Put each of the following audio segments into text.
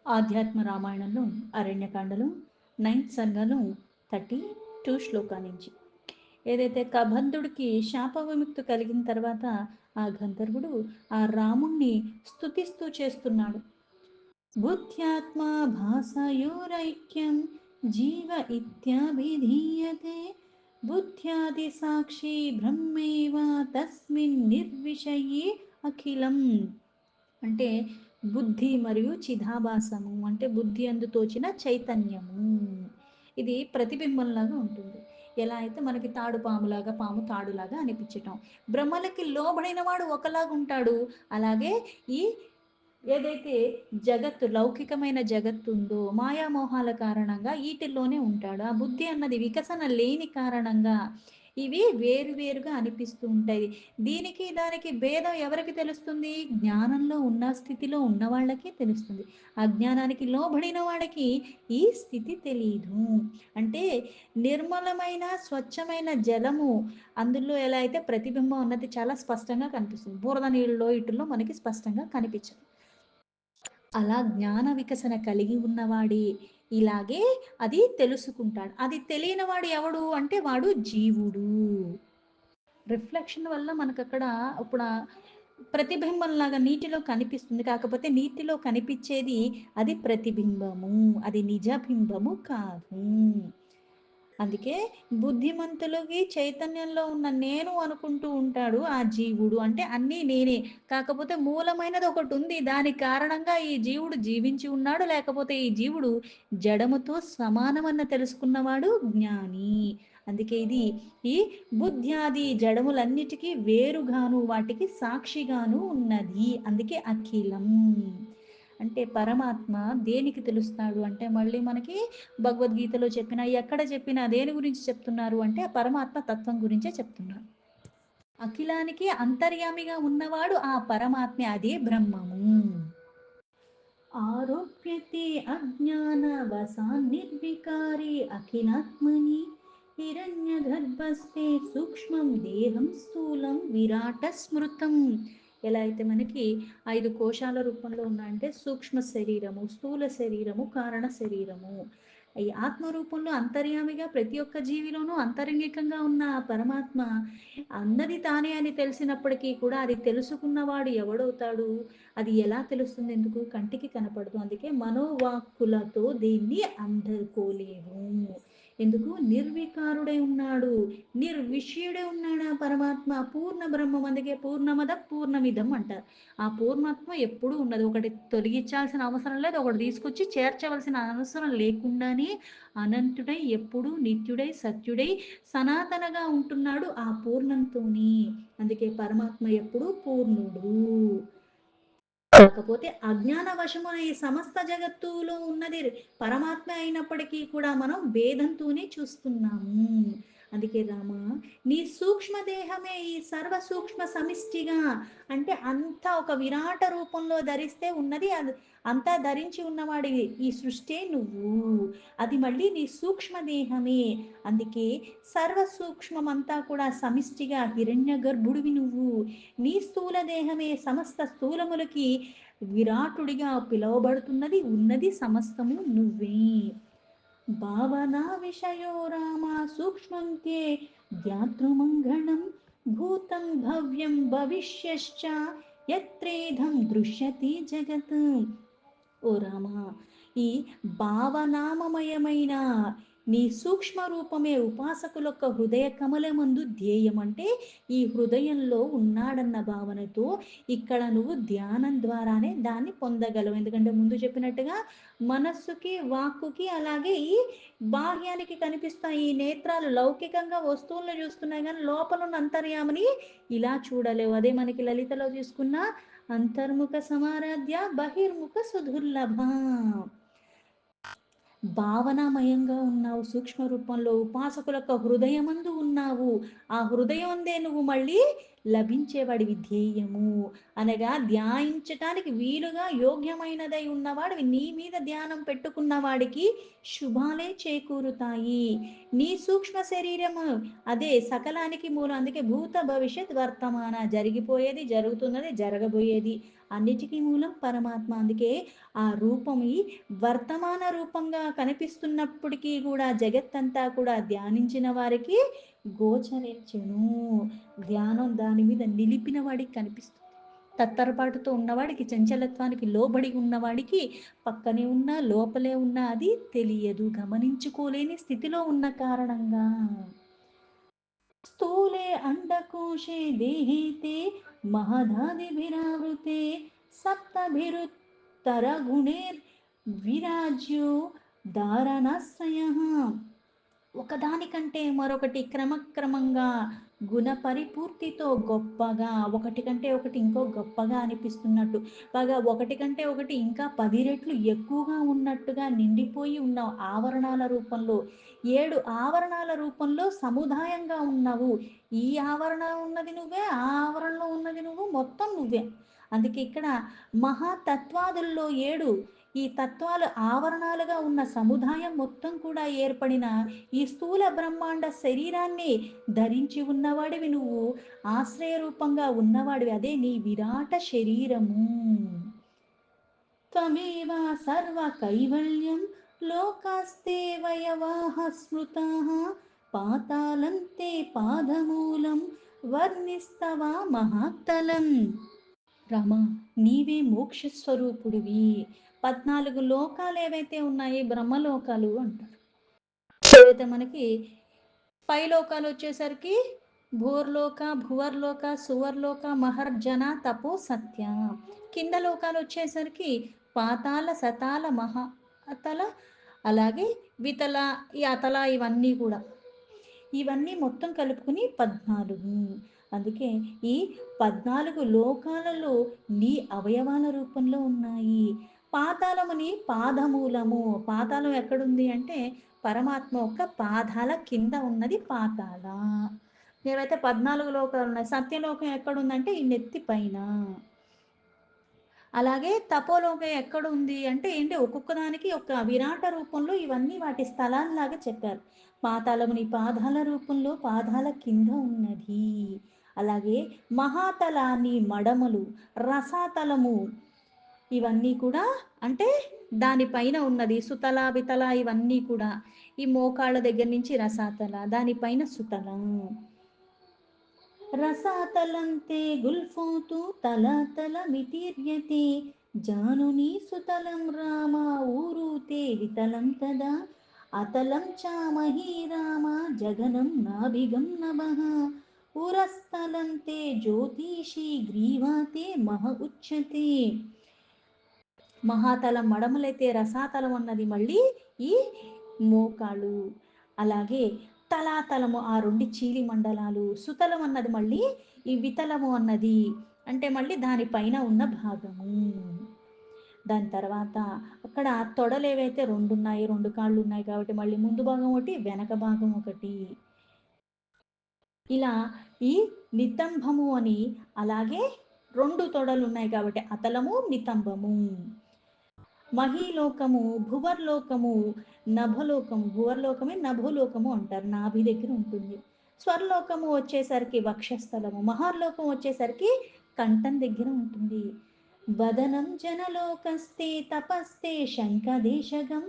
ఆధ్యాత్మ రామాయణంలో అరణ్యకాండలో 9th సర్గలో 32 శ్లోకా నుంచి ఏదైతే కబంధుడికి శాప విముక్తి కలిగిన తర్వాత ఆ గంధర్వుడు ఆ రాముణ్ణి స్తుతిస్తూ చేస్తున్నాడు. బుద్ధ్యాత్మా భాసయోరైక్యం జీవ ఇత్యాభిధీయతే బుద్ధ్యాది సాక్షి బ్రహ్మైవ తస్మిన్ నిర్విషయే అఖిలం. అంటే బుద్ధి మరియు చిదాభాసము అంటే బుద్ధి అందు తోచిన చైతన్యము. ఇది ప్రతిబింబంలాగా ఉంటుంది. ఎలా అయితే మనకి తాడు పాములాగా, పాము తాడులాగా అనిపించటం. బ్రహ్మలకి లోబడిన వాడు ఒకలాగా ఉంటాడు. అలాగే ఈ ఏదైతే జగత్తు లౌకికమైన జగత్తు ఉందో మాయామోహాల కారణంగా ఈటిల్లోనే ఉంటాడు. ఆ బుద్ధి అన్నది వికసన లేని కారణంగా ఇవి వేరువేరుగా అనిపిస్తూ ఉంటాయి. దీనికి దానికి భేదం ఎవరికి తెలుస్తుంది? జ్ఞానంలో ఉన్న స్థితిలో ఉన్న వాళ్ళకి తెలుస్తుంది. అజ్ఞానానికి లోబడిన వాడికి ఈ స్థితి తెలీదు. అంటే నిర్మలమైన స్వచ్ఛమైన జలము అందులో ఎలా అయితే ప్రతిబింబం అన్నది చాలా స్పష్టంగా కనిపిస్తుంది. బురద నీళ్ళలో ఇటుల్లో మనకి స్పష్టంగా కనిపించదు. అలా జ్ఞాన వికసన కలిగి ఉన్నవాడే ఇలాగే అది తెలుసుకుంటాడు. అది తెలియనివాడు ఎవడు అంటే వాడు జీవుడు. రిఫ్లెక్షన్ వల్ల మనకక్కడ ఇప్పుడు ప్రతిబింబంలాగా నీటిలో కనిపిస్తుంది. కాకపోతే నీటిలో కనిపించేది అది ప్రతిబింబము. అది నిజ బింబము కాదు. అందుకే బుద్ధిమంతులకి చైతన్యంలో ఉన్న నేను అనుకుంటూ ఉంటాడు ఆ జీవుడు. అంటే అన్నీ నేనే. కాకపోతే మూలమైనది ఒకటి ఉంది. దాని కారణంగా ఈ జీవుడు జీవించి ఉన్నాడు. లేకపోతే ఈ జీవుడు జడముతో సమానమన్న తెలుసుకున్నవాడు జ్ఞాని. అందుకే ఇది ఈ బుద్ధ్యాది జడములన్నిటికీ వేరుగాను వాటికి సాక్షిగాను ఉన్నది. అందుకే అఖిలం. అంటే పరమాత్మ దేనికి తెలుస్తాడు అంటే మళ్ళీ మనకి భగవద్గీతలో చెప్పిన ఎక్కడ చెప్పినా దేని గురించి చెప్తున్నారు అంటే ఆ పరమాత్మ తత్వం గురించే చెప్తున్నారు. అఖిలానికి అంతర్యామిగా ఉన్నవాడు ఆ పరమాత్మే, అదే బ్రహ్మము. ఆరోప్యతే అజ్ఞానవసాన్ నిర్వికారి అఖిలాత్మని హిరణ్యగర్భస్థే సూక్ష్మం దేహం స్థూలం విరాట స్మృతం. ఎలా అయితే మనకి 5 కోశాల రూపంలో ఉన్నాయంటే సూక్ష్మ శరీరము, స్థూల శరీరము, కారణ శరీరము. ఈ ఆత్మ రూపంలో అంతర్యామిగా ప్రతి ఒక్క జీవిలోనూ అంతరంగికంగా ఉన్న ఆ పరమాత్మ అన్నది తానే అని తెలిసినప్పటికీ కూడా అది తెలుసుకున్నవాడు ఎవడవుతాడు? అది ఎలా తెలుస్తుంది? ఎందుకు? కంటికి కనపడదు. అందుకే మనోవాక్కులతో దీన్ని అందుకోలేము. ఎందుకు? నిర్వికారుడై ఉన్నాడు, నిర్విషయుడై ఉన్నాడు ఆ పరమాత్మ పూర్ణ బ్రహ్మం. అందుకే పూర్ణమద పూర్ణమిదం అంటారు. ఆ పూర్ణత్వం ఎప్పుడూ ఉన్నది. ఒకటి తొలగించాల్సిన అవసరం లేదు, ఒకటి తీసుకొచ్చి చేర్చవలసిన అవసరం లేకుండానే అనంతుడై ఎప్పుడూ నిత్యుడై సత్యుడై సనాతనగా ఉంటున్నాడు ఆ పూర్ణంతోని. అందుకే పరమాత్మ ఎప్పుడూ పూర్ణుడు. కాకపోతే అజ్ఞాన వశమున ఈ సమస్త జగత్తులో ఉన్నది పరమాత్మ అయినప్పటికీ కూడా మనం భేదంతోనే చూస్తున్నాము. అందుకే రామ, నీ సూక్ష్మ దేహమే ఈ సర్వ సూక్ష్మ సమిష్టిగా అంటే అంతా ఒక విరాట రూపంలో ధరిస్తే ఉన్నది అది అంతా ధరించి ఉన్నవాడివి ఈ సృష్టి నువ్వు. అది మళ్ళీ నీ సూక్ష్మ దేహమే. అందుకే సర్వ సూక్ష్మం అంతా కూడా సమిష్టిగా హిరణ్య గర్భుడివి నువ్వు. నీ స్థూల దేహమే సమస్త స్థూలములకి విరాటుడిగా పిలువబడుతున్నది, ఉన్నది సమస్తము నువ్వే. భావనా విషయో రామ సూక్ష్మంతే ధ్యాతృమంగళం భూతం భవ్యం భవిష్యశ్చ యత్రేధం దృశ్యతి జగత్. ఓ రామ, ఈ భావనామమయమైన నీ సూక్ష్మ రూపమే ఉపాసకులొక్క హృదయ కమలమందు ధ్యేయం. అంటే ఈ హృదయంలో ఉన్నాడన్న భావనతో ఇక్కడ నువ్వు ధ్యానం ద్వారానే దాన్ని పొందగలవు. ఎందుకంటే ముందు చెప్పినట్టుగా మనస్సుకి వాక్కుకి అలాగే ఈ బాహ్యానికి కనిపిస్తాయి ఈ నేత్రాలు లౌకికంగా వస్తువులను చూస్తున్నాయి కానీ లోపల ఉన్న అంతర్యామని ఇలా చూడలేవు. అదే మనకి లలితలో తీసుకున్న అంతర్ముఖ సమారాధ్య బహిర్ముఖ సుదుర్లభ. భావనామయంగా ఉన్నావు సూక్ష్మ రూపంలో ఉపాసకులకు హృదయమందు ఉన్నావు. ఆ హృదయం అందే నువ్వు మళ్ళీ లభించేవాడివి ధ్యేయము. అనగా ధ్యానించటానికి వీలుగా యోగ్యమైనదై ఉన్నవాడివి. నీ మీద ధ్యానం పెట్టుకున్న వాడికి శుభాలే చేకూరుతాయి. నీ సూక్ష్మ శరీరము అదే సకలానికి మూలం. అందుకే భూత భవిష్యత్ వర్తమాన జరిగిపోయేది, జరుగుతున్నది, జరగబోయేది అన్నిటికీ మూలం పరమాత్మ. అందుకే ఆ రూపం ఈ వర్తమాన రూపంగా కనిపిస్తున్నప్పటికీ కూడా జగత్తంతా కూడా ధ్యానించిన వారికి గోచరించును. ధ్యానం దాని మీద నిలిపిన వాడికి కనిపిస్తుంది. తత్తరపాటుతో ఉన్నవాడికి, చంచలత్వానికి లోబడి ఉన్నవాడికి పక్కనే ఉన్నా, లోపలే ఉన్నా అది తెలియదు. గమనించుకోలేని స్థితిలో ఉన్న కారణంగా. స్థూలే అండకోశే దేహే తే महदादिभिरावृते सप्तभिरुत्तरगुणैर् विराज्यो धारणाश्रयः. ఒకదానికంటే మరొకటి క్రమక్రమంగా గుణ పరిపూర్తితో గొప్పగా, ఒకటి కంటే ఒకటి ఇంకో గొప్పగా అనిపిస్తున్నట్టు, బాగా ఒకటి కంటే ఒకటి ఇంకా 10 రెట్లు ఎక్కువగా ఉన్నట్టుగా నిండిపోయి ఉన్న ఆవరణాల రూపంలో, 7 ఆవరణాల రూపంలో సముదాయంగా ఉన్నావు. ఈ ఆవరణ ఉన్నది నువ్వే, ఆ ఆవరణలో ఉన్నది నువ్వు, మొత్తం నువ్వే. అందుకే ఇక్కడ మహాతత్వాదుల్లో 7 ఈ తత్వాలు ఆవరణాలుగా ఉన్న సముదాయం మొత్తం కూడా ఏర్పడిన ఈ స్థూల బ్రహ్మాండ శరీరాన్ని ధరించి ఉన్నవాడివి నువ్వు, ఆశ్రయ రూపంగా ఉన్నవాడివి, అదే నీ విరాట శరీరము. త్వమేవ సర్వ కైవల్యం లోకాస్తే వయవాహ స్మృతాః పాతాళంతే పాదమూలం వర్ణిస్తవా మహాతలం. రమ, నీవే మోక్ష స్వరూపుడివి. 14 లోకాలు ఏవైతే ఉన్నాయి బ్రహ్మలోకాలు అంటారు. ఏవైతే మనకి పై లోకాలు వచ్చేసరికి భూర్లోక, భువర్లోక, సువర్లోక, మహర్జన, తపో, సత్య. కింద లోకాలు వచ్చేసరికి పాతాల, సతాల, మహా అతల, అలాగే వితల, ఈ అతల, ఇవన్నీ కూడా, ఇవన్నీ మొత్తం కలుపుకుని 14. అందుకే ఈ 14 లోకాలలో నీ అవయవాల రూపంలో ఉన్నాయి. పాతాళముని పాదమూలము. పాతాళం ఎక్కడుంది అంటే పరమాత్మ యొక్క పాదాల కింద ఉన్నది పాతాళ. ఏవైతే 14 లోకాలు ఉన్నాయి, సత్యలోకం ఎక్కడుందంటే ఈ నెత్తి పైన. అలాగే తపోలోకం ఎక్కడుంది అంటే ఏంటి, ఒక్కొక్క దానికి ఒక విరాట రూపంలో ఇవన్నీ వాటి స్థలాల్లాగా చెప్పారు. పాతాళముని పాదాల రూపంలో పాదాల కింద ఉన్నది. అలాగే మహాతలాన్ని మడమలు, రసాతలము, ఇవన్నీ కూడా అంటే దానిపైన ఉన్నది. సుతల, వితల ఇవన్నీ కూడా ఈ మోకాళ్ళ దగ్గర నుంచి రసాతల, దానిపైన సుతలం. రసాతలంతే గుల్ఫోతు తలతలమితిర్యతే జానుని సుతలం రామ ఊరూతే వితలం తదా అతలం చామహీ రామ జగనం నాభిగం నభః ఉరస్థలంతే జ్యోతిషి గ్రీవాతే మహ ఉచ్యతే. మహాతలం మడమలైతే రసాతలం అన్నది మళ్ళీ ఈ మోకాళ్ళు. అలాగే తలాతలము ఆ 2 చీలి మండలాలు. సుతలం అన్నది మళ్ళీ ఈ వితలము అన్నది అంటే మళ్ళీ దానిపైన ఉన్న భాగము. దాని తర్వాత అక్కడ తొడలు ఏవైతే 2 ఉన్నాయి, 2 కాళ్ళు ఉన్నాయి కాబట్టి మళ్ళీ ముందు భాగం ఒకటి, వెనక భాగం ఒకటి. ఇలా ఈ నితంభము అని, అలాగే 2 తొడలు ఉన్నాయి కాబట్టి అతలము, నితంబము. మహీలోకము, భువర్లోకము, నభలోకము. భువర్లోకమే నభోలోకము అంటారు, నాభి దగ్గర ఉంటుంది. స్వర్లోకము వచ్చేసరికి వక్షస్థలము, మహాలోకం వచ్చేసరికి కంఠం దగ్గర ఉంటుంది. వదనం జనలోకస్తే తపస్తే శంఖదేశగం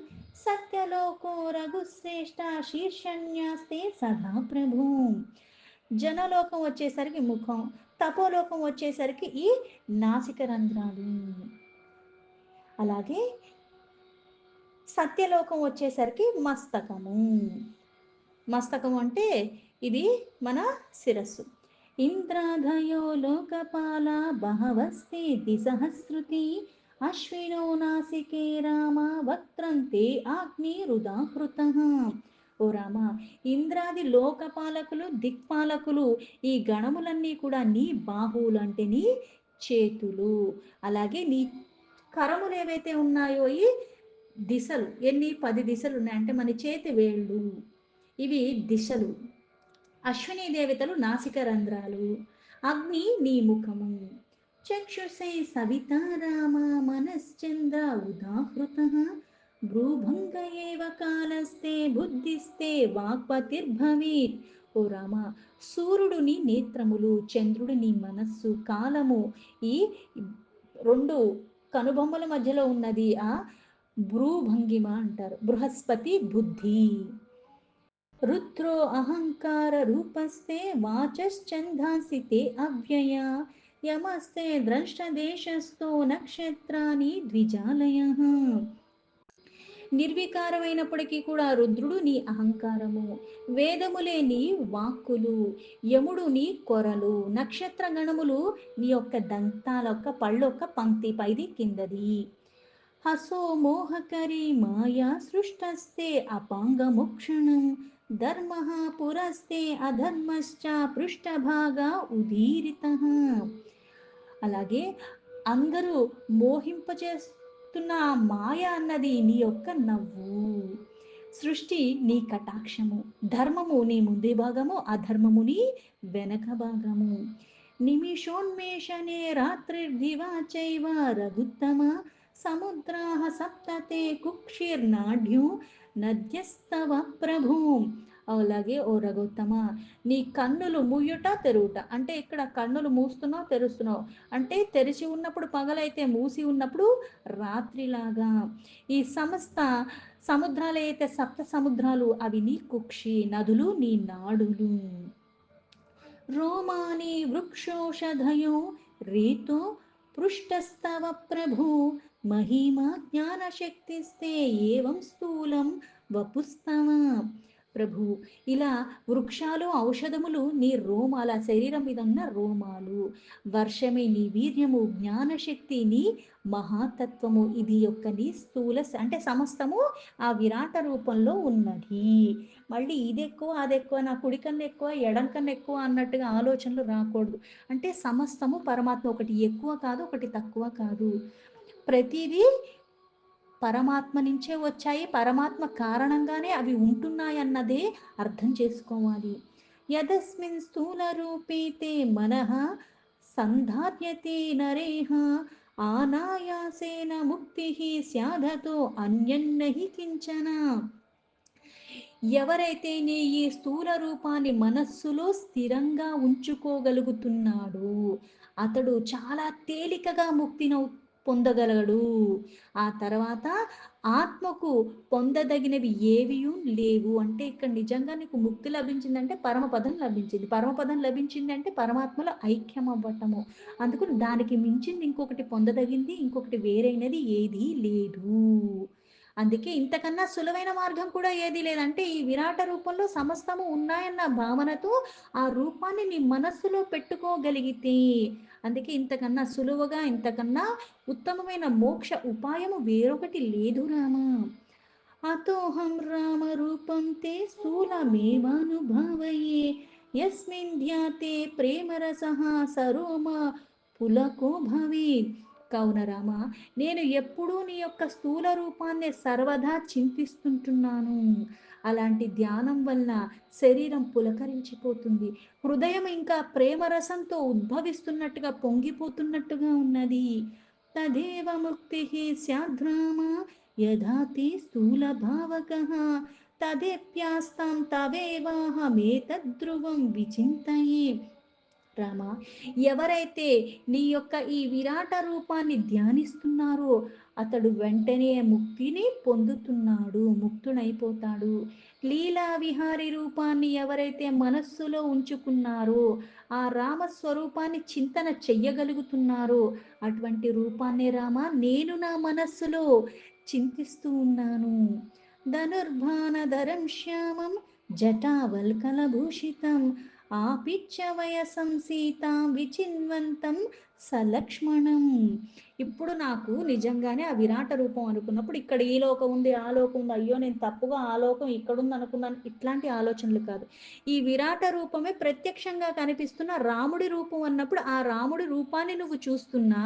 సత్యలోకో రఘుశ్రేష్ఠ శీర్షణ్యాస్తే సదా ప్రభు. జనలోకం వచ్చేసరికి ముఖం, తపోలోకం వచ్చేసరికి ఈ నాసిక రంధ్రాలు, అలాగే సత్యలోకం వచ్చేసరికి మస్తకము. మస్తకం అంటే ఇది మన శిరస్సు. ఇంద్రాధయో లోకపాల బహవస్తే ద్విసహస్రుతి అశ్వినో నాసికే రామ వక్త్రంతే అగ్నిరుదాహృత. ఓ రామ, ఇంద్రాది లోకపాలకులు, దిక్పాలకులు, ఈ గణములన్నీ కూడా నీ బాహువులు అంటే నీ చేతులు, అలాగే నీ కరములు ఏవైతే ఉన్నాయో ఈ దిశలు, ఎన్ని 10 దిశలు ఉన్నాయి అంటే మన చేతి వేళ్ళు, ఇవి దిశలు. అశ్విని దేవతలు నాసిక రంధ్రాలు, అగ్ని నీ ముఖము. చక్షుషే సవితా రామ మనశ్చంద్ర ఉదాహృత భ్రూభంగ ఏవ కాలస్తే బుద్ధిస్తే వాక్పతిర్భవేత్. ఓ రామ, సూర్యుడు నీ నేత్రములు, చంద్రుడు నీ మనస్సు, కాలము ఈ 2 కనుబొమ్మల మధ్యలో ఉన్నది ఆ భ్రూభంగిమ అంటారు. బృహస్పతి బుద్ధి. రుద్రో అహంకార రూపస్తే వాచశ్చందాసి తే అవ్యయ యమస్తే ద్రష్టదేశస్థో నక్షత్రాని ద్విజాలయః. నిర్వికారమైనప్పటికీ కూడా రుద్రుడు నీ అహంకారము, వేదములే నీ వాక్కులు, యముడు నీ కొరలు, నక్షత్ర గణములు నీ యొక్క దంతాల యొక్క పళ్ళొక్క పంక్తి పైది కిందది. హసో మోహకరీ మాయా సృష్టస్తే అపాంగముక్షణం ధర్మ పురస్తే అధర్మశ్చ పృష్ఠభాగా ఉదీరిత. అలాగే అందరూ మోహింపచేస్తున్న ఆ మాయ అన్నది నీ యొక్క నవ్వు, సృష్టి నీ కటాక్షము, ధర్మము నీ ముందు భాగము, అధర్మము నీ వెనక భాగము. నిమిషోన్మేషనే రాత్రిర్దివా చైవ రఘుత్తమ సముద్రాః సప్తతే కుక్షిర్నాఢ్యో నద్యస్తవ ప్రభు. అలాగే ఓ రఘుత్తమ, నీ కన్నులు మూయుట తెరువుట అంటే ఇక్కడ కన్నులు మూస్తున్నావు తెరుస్తున్నావు అంటే తెరిచి ఉన్నప్పుడు పగలైతే మూసి ఉన్నప్పుడు రాత్రిలాగా. ఈ సమస్త సముద్రాలు అయితే సప్త సముద్రాలు అవి నీ కుక్షి, నదులు నీ నాడులు. రోమాని వృక్షోషధయో రీతో పృష్టస్తవ ప్రభు మహిమా జ్ఞానశక్తిస్తే ఏవం స్థూలం వపుస్తవ. ప్రభు, ఇలా వృక్షాలు ఔషధములు నీ రోమాల శరీరం మీద ఉన్న రోమాలు, వర్షమే నీ వీర్యము, జ్ఞానశక్తి నీ మహాతత్వము, ఇది యొక్క నీ స్థూల అంటే సమస్తము ఆ విరాట రూపంలో ఉన్నది. మళ్ళీ ఇది ఎక్కువ అది ఎక్కువ, నా కుడి కన్నా ఎక్కువ ఎడం కన్నా ఎక్కువ అన్నట్టుగా ఆలోచనలు రాకూడదు. అంటే సమస్తము పరమాత్మ, ఒకటి ఎక్కువ కాదు ఒకటి తక్కువ కాదు, ప్రతిదీ పరమాత్మ నుంచే వచ్చాయి, పరమాత్మ కారణంగానే అవి ఉంటున్నాయి అన్నదే అర్థం చేసుకోవాలి. యదస్మిన్ స్థూల రూపేతే మనః సంధార్యతే నరేహ ఆనాయాసేన ముక్తి స్యాదతో అన్యన్నహి కించన. ఎవరైతే నీ ఈ స్థూల రూపాన్ని మనస్సులో స్థిరంగా ఉంచుకోగలుగుతున్నాడో అతడు చాలా తేలికగా ముక్తిని పొందగలడు. ఆ తర్వాత ఆత్మకు పొందదగినవి ఏవి లేవు అంటే ఇక్కడ నిజంగా నీకు ముక్తి లభించిందంటే పరమపదం లభించింది, పరమపదం లభించింది అంటే పరమాత్మలో ఐక్యం అవ్వటము. అందుకు దానికి మించింది ఇంకొకటి పొందదగింది ఇంకొకటి వేరైనది ఏదీ లేదు. అందుకే ఇంతకన్నా సులువైన మార్గం కూడా ఏదీ లేదంటే ఈ విరాట రూపంలో సమస్తము ఉన్నాయన్న భావనతో ఆ రూపాన్ని నీ మనస్సులో పెట్టుకోగలిగితే, అందుకే ఇంతకన్నా సులువుగా ఇంతకన్నా ఉత్తమమైన మోక్ష ఉపాయము వేరొకటి లేదు రామా. అతోహం రామ రూపం తే స్థూలమేవానుభావయే యస్మిన్ ధ్యాతే ప్రేమరసః సరోమ పులకో భవేత్. కావున రామ, నేను ఎప్పుడూ నీ యొక్క స్థూల రూపాన్ని సర్వదా చింతిస్తుంటున్నాను. అలాంటి ధ్యానం వల్ల శరీరం పులకరించిపోతుంది, హృదయం ఇంకా ప్రేమరసంతో ఉద్భవిస్తున్నట్టుగా పొంగిపోతున్నట్టుగా ఉన్నది. తదేవ ముక్తి స్యాద్రామ యథా తే స్థూల భావకః తదేప్యాస్తాం తవేవాహమేతద్ధ్రువం విచింతయే. రామ, ఎవరైతే నీ యొక్క ఈ విరాట రూపాన్ని ధ్యానిస్తున్నారో అతడు వెంటనే ముక్తిని పొందుతున్నాడు, ముక్తుడైపోతాడు. లీలా విహారి రూపాన్ని ఎవరైతే మనస్సులో ఉంచుకున్నారో ఆ రామస్వరూపాన్ని చింతన చెయ్యగలుగుతున్నారో అటువంటి రూపాన్ని రామ నేను నా మనస్సులో చింతిస్తూ ఉన్నాను. ధనుర్భానధరం శ్యామం జటావల్కలభూషితం ఆపిచ్చ వయసం సీతాం విచిన్వంతం సలక్ష్మణం. ఇప్పుడు నాకు నిజంగానే ఆ విరాట రూపం అనుకున్నప్పుడు ఇక్కడ ఈ లోకం ఉంది ఆ లోకం ఉంది, అయ్యో నేను తప్పుగా ఆ లోకం ఇక్కడుంది అనుకున్నాను, ఇట్లాంటి ఆలోచనలు కాదు. ఈ విరాట రూపమే ప్రత్యక్షంగా కనిపిస్తున్న రాముడి రూపం అన్నప్పుడు ఆ రాముడి రూపాన్ని నువ్వు చూస్తున్నా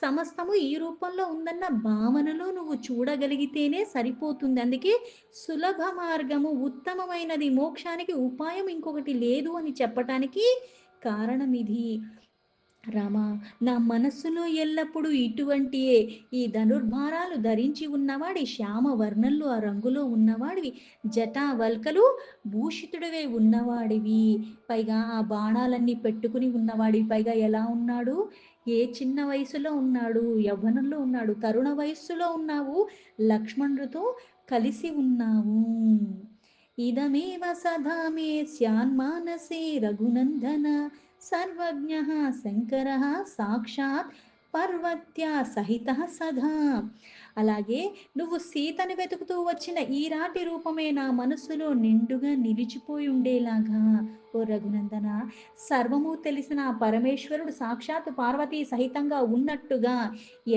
సమస్తము ఈ రూపంలో ఉందన్న భావనలో నువ్వు చూడగలిగితేనే సరిపోతుంది. అందుకే సులభ మార్గము ఉత్తమమైనది, మోక్షానికి ఉపాయం ఇంకొకటి లేదు అని చెప్పటానికి కారణం ఇది. రామ, నా మనస్సులో ఎల్లప్పుడూ ఇటువంటియే ఈ ధనుర్భారాలు ధరించి ఉన్నవాడి, శ్యామ వర్ణంలో ఆ రంగులో ఉన్నవాడివి, జటా వల్కలు భూషితుడివే ఉన్నవాడివి, పైగా ఆ బాణాలన్నీ పెట్టుకుని ఉన్నవాడివి, పైగా ఎలా ఉన్నాడు ఏ చిన్న వయసులో ఉన్నాడు, యవ్వనంలో ఉన్నాడు, తరుణ వయస్సులో ఉన్నావు, లక్ష్మణుడితో కలిసి ఉన్నావు. ఇదమేవ సదా మే స్యాన్మానసే రఘునందన సర్వజ్ఞః శంకరః సాక్షాత్ పార్వత్యా సహితః సదా. అలాగే నువ్వు సీతని వెతుకుతూ వచ్చిన ఈరాటి రూపమే నా మనసులో నిండుగా నిలిచిపోయి ఉండేలాగా ఓ రఘునందన, సర్వము తెలిసిన ఆ పరమేశ్వరుడు సాక్షాత్ పార్వతీ సహితంగా ఉన్నట్టుగా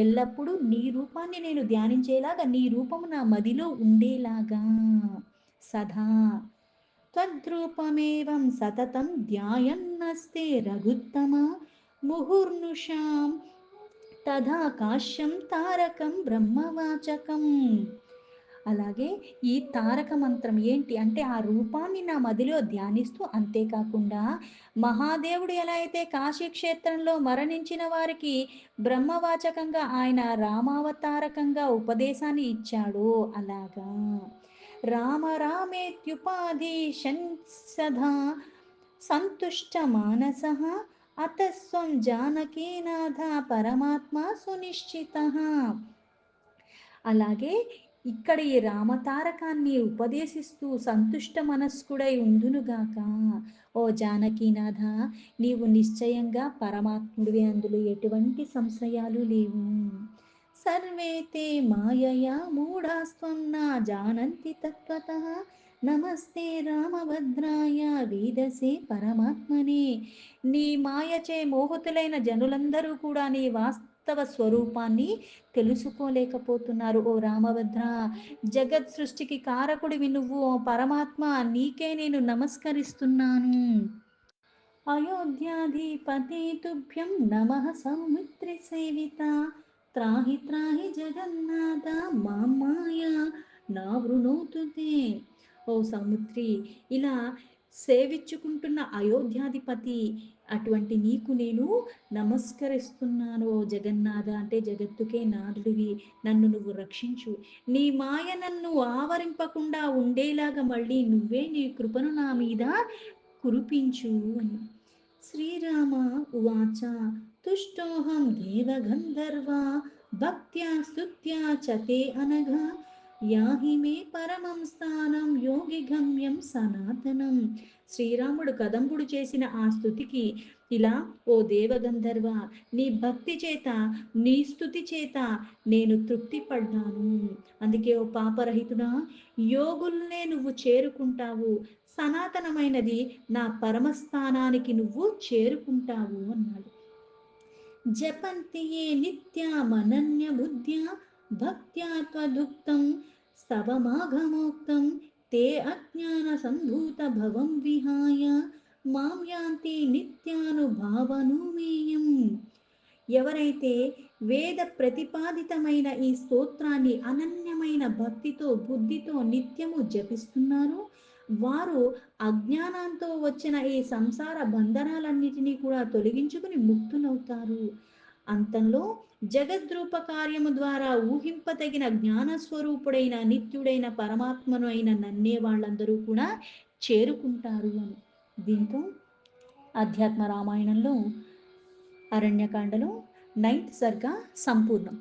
ఎల్లప్పుడూ నీ రూపాన్ని నేను ధ్యానించేలాగా, నీ రూపము నా మదిలో ఉండేలాగా సదా త్వద్రూపమేవం సతతం ధ్యాయన్నస్తే రఘుత్తమ ముహుర్నుషాం తథా కాశ్యం తారకం బ్రహ్మవాచకం. అలాగే ఈ తారక మంత్రం ఏంటి అంటే ఆ రూపాన్ని నా మదిలో ధ్యానిస్తూ, అంతేకాకుండా మహాదేవుడు ఎలా అయితే కాశీ క్షేత్రంలో మరణించిన వారికి బ్రహ్మవాచకంగా ఆయన రామావతారకంగా ఉపదేశాన్ని ఇచ్చాడో అలాగా రామ రామేత్యుపాధీశన్ సదా సంతుష్ట మానస అతస్వం జానకీనాథ పరమాత్మ సునిశ్చిత. అలాగే ఇక్కడ ఈ రామతారకాన్ని ఉపదేశిస్తూ సంతుష్ట మనస్కుడై ఉందునుగాక. ఓ జానకీనాథ, నీవు నిశ్చయంగా పరమాత్ముడివి, అందులో ఎటువంటి సంశయాలు లేవు. సర్వే తే మాయయా మూఢాస్త్వం నా జానంతి తత్వతః నమస్తే రామభద్రాయ వీదసే పరమాత్మనే. నీ మాయచే మోహతులైన జనులందరూ కూడా నీ వాస్తవ స్వరూపాన్ని తెలుసుకోలేకపోతున్నారు. ఓ రామభద్ర, జగత్ సృష్టికి కారకుడివి నువ్వు, ఓ పరమాత్మ, నీకే నేను నమస్కరిస్తున్నాను. అయోధ్యాధిపతే తుభ్యం నమః సౌమిత్రి సేవిత త్రాహి త్రాహి జగన్నాథ మాం మాయా నావృణోతు తే. ఓ సౌమిత్రి, ఇలా సేవించుకుంటున్న అయోధ్యాధిపతి అటువంటి నీకు నేను నమస్కరిస్తున్నాను. ఓ జగన్నాథ, అంటే జగత్తుకే నాథుడివి, నన్ను నువ్వు రక్షించు. నీ మాయ నన్ను ఆవరింపకుండా ఉండేలాగా మళ్ళీ నువ్వే నీ కృపను నా మీద కురిపించు అని. శ్రీరామ ఉవాచ తుష్టోహం దేవగంధర్వా భక్త్యా స్తుత్యా చ తే అనఘ యాహి మే పరమం స్థానం యోగి గమ్యం సనాతనం. శ్రీరాముడు కదంబుడు చేసిన ఆ స్థుతికి ఇలా, ఓ దేవగంధర్వ, నీ భక్తి చేత, నీ స్థుతి చేత నేను తృప్తి పడ్డాను. అందుకే ఓ పాపరహితుడా, యోగుల్నే నువ్వు చేరుకుంటావు, సనాతనమైనది నా పరమస్థానానికి నువ్వు చేరుకుంటావు అన్నాడు. జపంతి ఏ నిత్యామనన్య బుద్ధ్యా భక్త్యా త్వదుక్తం స్తవమాఘమోక్తం తే అజ్ఞాన సంభూత భవం విహాయ మాం యాంతి నిత్యానుభావనుమేయం. ఎవరైతే వేద ప్రతిపాదితమైన ఈ స్తోత్రాన్ని అనన్యమైన భక్తితో బుద్ధితో నిత్యము జపిస్తున్నారో వారు అజ్ఞానంతో వచ్చిన ఈ సంసార బంధనాలన్నిటినీ కూడా తొలగించుకుని ముక్తులవుతారు. అంతంలో జగద్రూప కార్యము ద్వారా ఊహింపతగిన జ్ఞానస్వరూపుడైన నిత్యుడైన పరమాత్మను అయిన నన్నే వాళ్ళందరూ కూడా చేరుకుంటారు అని. దీంతో అధ్యాత్మ రామాయణంలో అరణ్యకాండలో 9th సర్గ సంపూర్ణం.